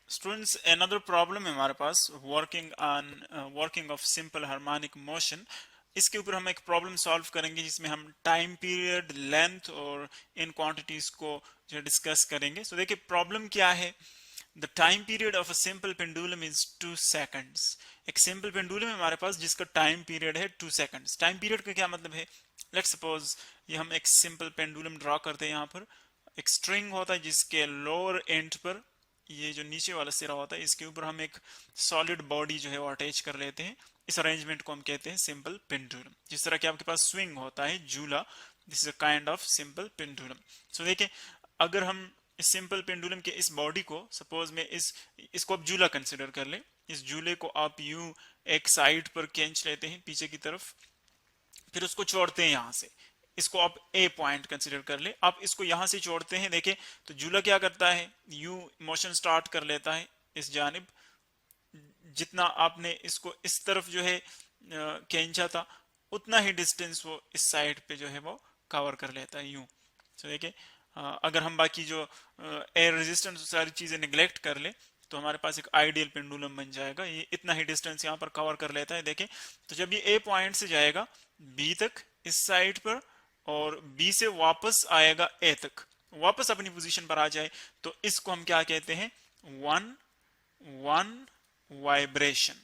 Students, another problem है हमारे पास working of simple harmonic motion. इसके ऊपर हम एक प्रॉब्लम सॉल्व करेंगे जिसमें हम टाइम पीरियड, लेंथ और इन क्वांटिटीज को जो डिस्कस करेंगे। सो देखिए प्रॉब्लम क्या है। The time period of a simple pendulum is 2 seconds. एक सिंपल पेंडुलम है हमारे पास जिसका टाइम पीरियड है 2 सेकंड्स। टाइम पीरियड का क्या मतलब है? लेट्स सपोज ये हम एक सिंपल पेंडुलम ड्रॉ करते हैं। यहाँ पर एक स्ट्रिंग होता है जिसके लोअर एंड पर, ये जो नीचे वाला सिरा होता है, इसके ऊपर हम एक सॉलिड बॉडी जो है वो अटैच कर लेते हैं। इस अरेंजमेंट को हम कहते हैं सिंपल पेंडुलम। जिस तरह के आपके पास स्विंग होता है, झूला, this is a kind of simple pendulum. So देखिए, अगर हम इस सिंपल पेंडुलम के इस बॉडी को, सपोज में इसको आप झूला कंसिडर कर ले। इस झूले को आप यूं एक साइड पर खींच लेते हैं पीछे की तरफ, फिर उसको छोड़ते हैं यहां से। इसको आप ए पॉइंट कंसिडर कर ले। आप इसको यहां से छोड़ते हैं, देखें तो झूला क्या करता है, यू मोशन स्टार्ट कर लेता है इस जानिब। जितना आपने इसको इस तरफ जो है खींचा था, उतना ही डिस्टेंस वो इस साइड पे जो है वो कवर कर लेता है यूं। तो देखिए, अगर हम बाकी जो एयर रेजिस्टेंस सारी चीजें निगलेक्ट कर ले तो हमारे पास एक आइडियल पेंडुलम बन जाएगा। ये इतना ही डिस्टेंस यहाँ पर कवर कर लेता है। देखें तो जब ये ए पॉइंट से जाएगा बी तक इस साइड पर, और बी से वापस आएगा ए तक, वापस अपनी पोजीशन पर आ जाए, तो इसको हम क्या कहते हैं? वन वन वाइब्रेशन,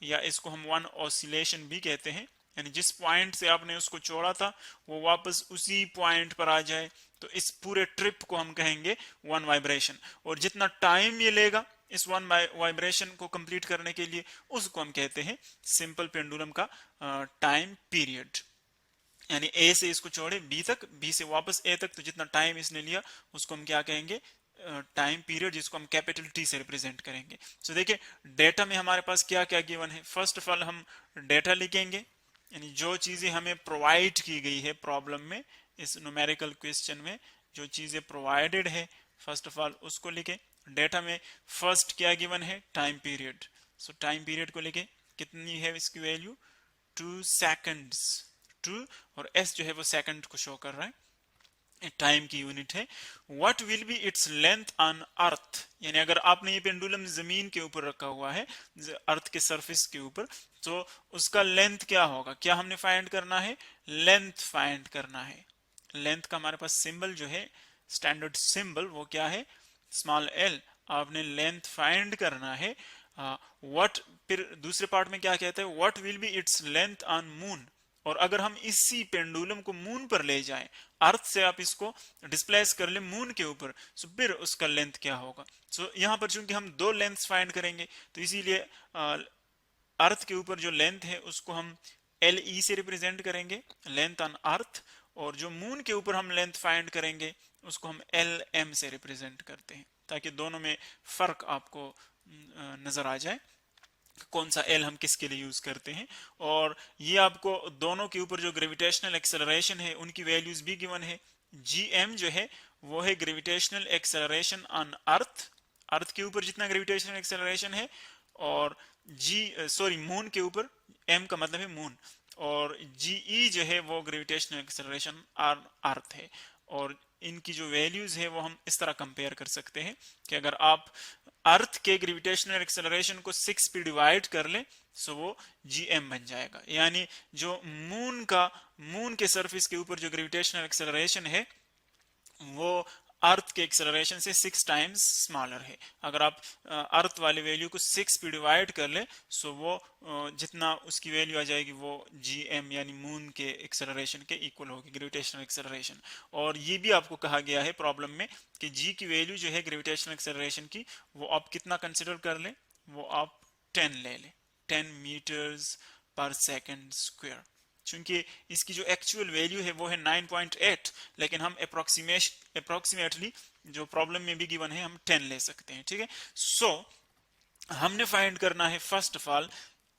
या इसको हम वन ऑसिलेशन भी कहते हैं। यानी जिस पॉइंट से आपने उसको छोड़ा था वो वापस उसी पॉइंट पर आ जाए, तो इस पूरे ट्रिप को हम कहेंगे वन वाइब्रेशन। और जितना टाइम ये लेगा इस वन वाइब्रेशन को कंप्लीट करने के लिए, उसको हम कहते हैं सिंपल पेंडुलम का टाइम पीरियड। यानी ए से इसको छोड़े बी तक, बी से वापस ए तक, तो जितना टाइम इसने लिया उसको हम क्या कहेंगे? टाइम पीरियड, जिसको हम कैपिटल टी से रिप्रेजेंट करेंगे। सो देखिए, डेटा में हमारे पास क्या क्या गिवन है। फर्स्ट ऑफ ऑल हम डेटा लिखेंगे, यानी जो चीजें हमें प्रोवाइड की गई है प्रॉब्लम में, इस न्यूमेरिकल क्वेश्चन में जो चीजें प्रोवाइडेड है, फर्स्ट ऑफ ऑल उसको लिखे। डेटा में फर्स्ट क्या गिवन है? Time period. सो टाइम पीरियड को लिखे, कितनी है इसकी वैल्यू? 2 सेकंड्स। 2 और एस जो है वो सेकंड को शो कर रहा है, टाइम की यूनिट है। What will be its length on earth? यानी अगर आपने ये पेंडुलम जमीन के ऊपर रखा हुआ है, अर्थ के सरफेस के ऊपर, तो उसका लेंथ क्या होगा? क्या हमने फाइंड करना है? लेंथ फाइंड करना है। लेंथ का हमारे पास सिंबल जो है, स्टैंडर्ड सिंबल, वो क्या है? Small L. आपने लेंथ फाइंड करना है। व्हाट, फिर दूसरे पार्ट में क्या कहते हैं? What will be its length on moon? और अगर हम इसी पेंडुलम को मून पर ले जाएं, अर्थ से आप इसको डिस्प्लेस कर ले मून के ऊपर, सो फिर उसका लेंथ क्या होगा? सो यहाँ पर चूंकि हम दो लेंथ फाइंड करेंगे, तो इसीलिए अर्थ के ऊपर जो लेंथ है उसको हम एल ई से रिप्रेजेंट करेंगे, लेंथ ऑन अर्थ। और जो मून के ऊपर हम लेंथ फाइंड करेंगे उसको हम एल एम से रिप्रेजेंट करते हैं, ताकि दोनों में फर्क आपको नजर आ जाए, कौन सा एल हम किसके लिए यूज करते हैं। और ये आपको दोनों के ऊपर जो ग्रेविटेशनल एक्सेलरेशन है उनकी वैल्यूज भी गिवन है। जी एम जो है वो है ग्रेविटेशनल एक्सेलरेशन ऑन अर्थ, अर्थ के ऊपर जितना ग्रेविटेशनल एक्सेलरेशन है, और सॉरी मून के ऊपर, एम का मतलब है मून, और जीई जो है वो ग्रेविटेशनल एक्सेलरेशन ऑन अर्थ है। और इनकी जो वैल्यूज है वो हम इस तरह कंपेयर कर सकते हैं कि अगर आप अर्थ के ग्रेविटेशनल एक्सेलरेशन को 6 पे डिवाइड कर ले, सो वो जीएम बन जाएगा। यानी जो मून के सरफेस के ऊपर जो ग्रेविटेशनल एक्सेलरेशन है वो अर्थ के एक्सेलरेशन से 6 टाइम्स स्मॉलर है। अगर आप अर्थ वाली वैल्यू को 6 पे डिवाइड कर ले, सो वो जितना उसकी वैल्यू आ जाएगी वो जी एम यानी मून के एक्सेलरेशन के इक्वल होगी, ग्रेविटेशनल एक्सेलरेशन। और ये भी आपको कहा गया है प्रॉब्लम में कि जी की वैल्यू जो है ग्रेविटेशनल एक्सेलरेशन की, वो आप कितना कंसिडर कर ले? वो आप 10 ले ले, 10 मीटर्स पर सेकेंड स्क्वायर। चूंकि इसकी जो एक्चुअल वैल्यू है वो है 9.8, लेकिन हम अप्रोक्सीमेटली जो प्रॉब्लम में भी गिवन है हम 10 ले सकते हैं। ठीक है। सो हमने फाइंड करना है first of all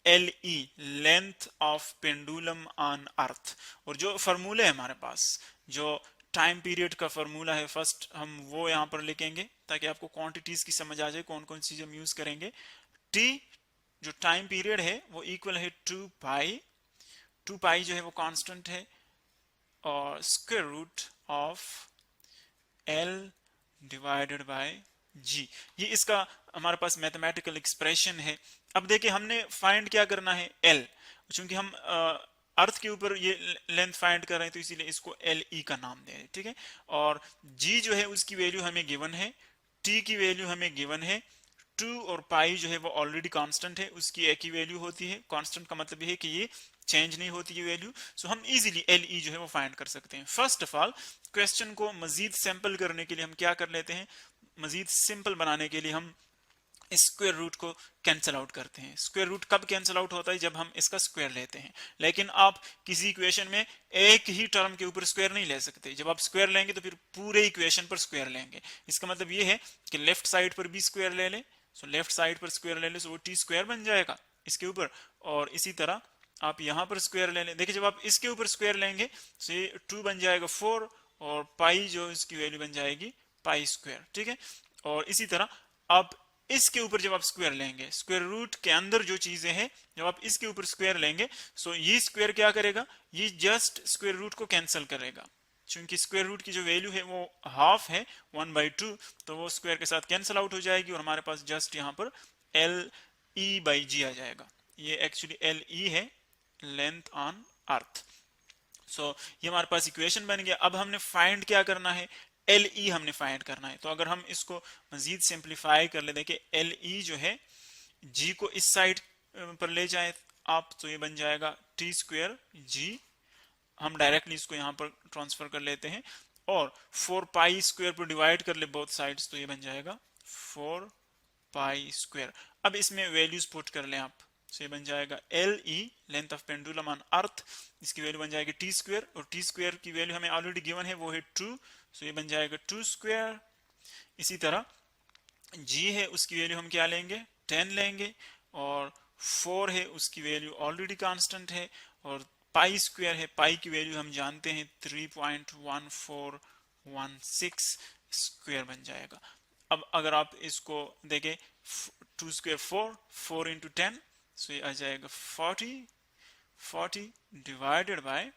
L E, length of pendulum on earth. और जो फॉर्मूले है हमारे पास, जो टाइम पीरियड का फॉर्मूला है, फर्स्ट हम वो यहां पर लिखेंगे ताकि आपको क्वांटिटीज की समझ आ जाए कौन कौन सी हम यूज करेंगे। टी जो टाइम पीरियड है वो इक्वल है 2 पाई, 2 पाई जो है वो कांस्टेंट है, और square root of L divided by g, ये इसका हमारे पास मैथमेटिकल एक्सप्रेशन है। अब देखिए हमने फाइंड क्या करना है, एल, चूंकि हम अर्थ के ऊपर ये लेंथ फाइंड कर रहे हैं तो इसीलिए इसको एल ई का नाम दे रहे हैं, ठीक है। और जी जो है उसकी वैल्यू हमें गिवन है, टी की वैल्यू हमें गिवन है, 2 और पाई जो है वो ऑलरेडी कांस्टेंट है, उसकी एक ही वैल्यू होती है। कांस्टेंट का मतलब ये है कि ये चेंज नहीं होती है वैल्यू। सो हम इजीली एल ई जो है वो फाइंड कर सकते हैं। फर्स्ट ऑफ ऑल क्वेश्चन को मजीद सैंपल करने के लिए हम क्या कर लेते हैं, मजीद सिंपल बनाने के लिए हम स्क्वायर रूट को कैंसिल आउट करते हैं। स्क्वायर रूट कब कैंसिल आउट होता है, जब हम इसका स्क्वायर लेते हैं। लेकिन आप किसी इक्वेशन में एक ही टर्म के ऊपर स्क्वायर नहीं ले सकते। जब आप स्क्वायर लेंगे तो फिर पूरे इक्वेशन पर स्क्वायर लेंगे। इसका मतलब ये है कि लेफ्ट साइड पर भी स्क्वायर ले ले, सो लेफ्ट साइड पर स्क्वायर ले ले, सो वो टी स्क्वायर बन जाएगा इसके ऊपर। और इसी तरह आप यहां पर स्क्वायर ले लें, देखिए जब आप इसके ऊपर स्क्वायर लेंगे तो ये 2 बन जाएगा 4, और पाई जो इसकी वैल्यू बन जाएगी पाई स्क्वायर, ठीक है। और इसी तरह आप इसके ऊपर जब आप स्क्वायर लेंगे, स्क्वायर रूट के अंदर जो चीजें हैं, जब आप इसके ऊपर स्क्वायर लेंगे, सो ये स्क्वायर क्या करेगा, ये जस्ट स्क्वायर रूट को कैंसिल करेगा। क्योंकि स्क्वायर रूट की जो वैल्यू है वो हाफ है 1/2, तो वो स्क्वायर के साथ कैंसिल आउट हो जाएगी और हमारे पास जस्ट यहाँ पर एल ई बाई जी आ जाएगा। ये एक्चुअली एल ई है, लेंथ ऑन अर्थ। सो ये हमारे पास इक्वेशन बन गया। अब हमने फाइंड क्या करना है, एल ई हमने फाइंड करना है। तो अगर हम इसको मजीद सिंप्लीफाई कर ले, देखिए एल ई जो है जी को इस साइड पर ले जाए आप, तो ये बन जाएगा टी स्क्वेयर जी। हम डायरेक्टली इसको यहाँ पर ट्रांसफर कर लेते हैं, और 4 पाई स्क्वेयर पर डिवाइड कर ले बोथ साइड्स, तो ये बन जाएगा 4 पाई स्क्वेयर। अब इसमें वैल्यूज पुट कर लें आप, तो ये बन जाएगा L E, length of pendulum on earth, इसकी वैल्यू बन जाएगी टी स्क्वेयर, और टी स्क्वेयर की वैल्यू हमें ऑलरेडी गिवन है, वो है 2, सो ये बन जाएगा 2 स्क्वेयर। इसी तरह जी है उसकी वैल्यू हम क्या लेंगे, 10 लेंगे, और 4 है उसकी वैल्यू ऑलरेडी कांस्टेंट है, और पाई स्क्वायर है, पाई की वैल्यू हम जानते हैं 3.1416 स्क्वायर बन जाएगा। अब अगर आप इसको देखें, 2 स्क्वायर 4, 4 इंटू 10, सो ये आ जाएगा 40 डिवाइडेड बाय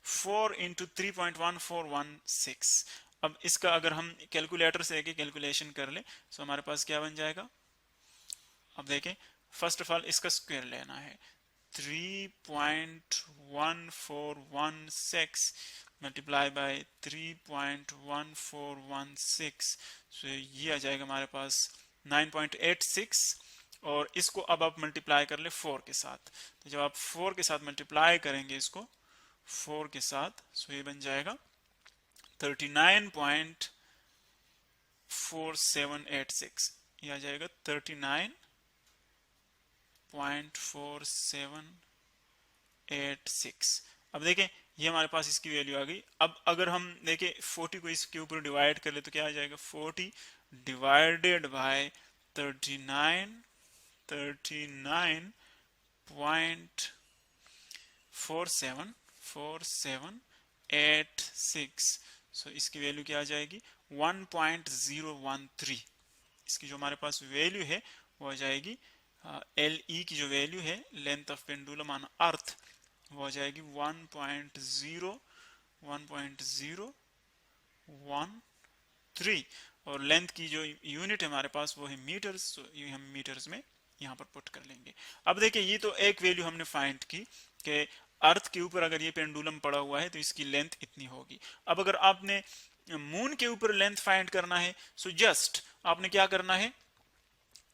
4 इंटू 3.1416। अब इसका अगर हम कैलकुलेटर से कैलकुलेशन कर ले, तो हमारे पास क्या बन जाएगा। अब देखें, फर्स्ट ऑफ ऑल इसका स्क्वायर लेना है, 3.1416 मल्टीप्लाई बाय 3.1416, सो ये आ जाएगा हमारे पास 9.86। और इसको अब आप मल्टीप्लाई कर ले 4 के साथ, तो जब आप 4 के साथ मल्टीप्लाई करेंगे इसको 4 के साथ, सो ये बन जाएगा 39.4786, ये आ जाएगा 39.4786। अब देखें ये हमारे पास इसकी वैल्यू आ गई। अब अगर हम देखें 40 को इसके ऊपर डिवाइड कर ले, तो क्या आ जाएगा, 40 डिवाइडेड बाय 39.4786, सो इसकी वैल्यू क्या आ जाएगी, 1.013। इसकी जो हमारे पास वैल्यू है वो आ जाएगी, एल ई की जो वैल्यू है, length of pendulum on earth, वो आ जाएगी 1.013। और लेंथ की जो यूनिट है हमारे पास वो है मीटर्स, तो ये हम मीटर्स में यहाँ पर पुट कर लेंगे। अब देखिए ये तो एक वैल्यू हमने फाइंड की कि अर्थ के ऊपर अगर ये पेंडुलम पड़ा हुआ है तो इसकी लेंथ इतनी होगी। अब अगर आपने मून के ऊपर लेंथ फाइंड करना है, सो जस्ट आपने क्या करना है,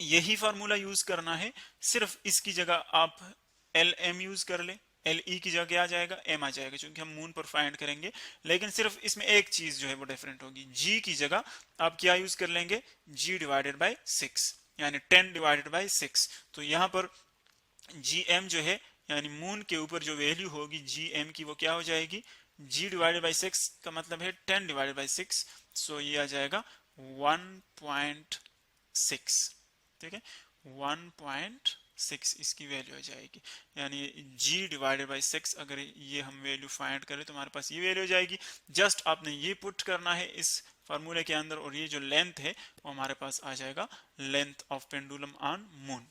यही फार्मूला यूज करना है, सिर्फ इसकी जगह आप एल एम यूज कर ले। एल ई की जगह क्या आ जाएगा, एम आ जाएगा, क्योंकि हम मून पर फाइंड करेंगे। लेकिन सिर्फ इसमें एक चीज जो है वो डिफरेंट होगी, जी की जगह आप क्या यूज कर लेंगे, जी डिवाइडेड बाई 6, यानी 10 डिवाइडेड बाई 6। तो यहां पर जी एम जो है, यानी मून के ऊपर जो वैल्यू होगी जी एम की, वो क्या हो जाएगी, जी डिवाइडेड बाई 6 का मतलब है 10 डिवाइडेड बाई 6, सो ये आ जाएगा 1.6, ठीक है, 1.6 इसकी वैल्यू आ जाएगी। यानी g डिवाइडेड बाई 6 अगर ये हम वैल्यू फाइंड करें तो हमारे पास ये वैल्यू आ जाएगी। जस्ट आपने ये पुट करना है इस फार्मूले के अंदर, और ये जो लेंथ है वो हमारे पास आ जाएगा, length of pendulum on moon.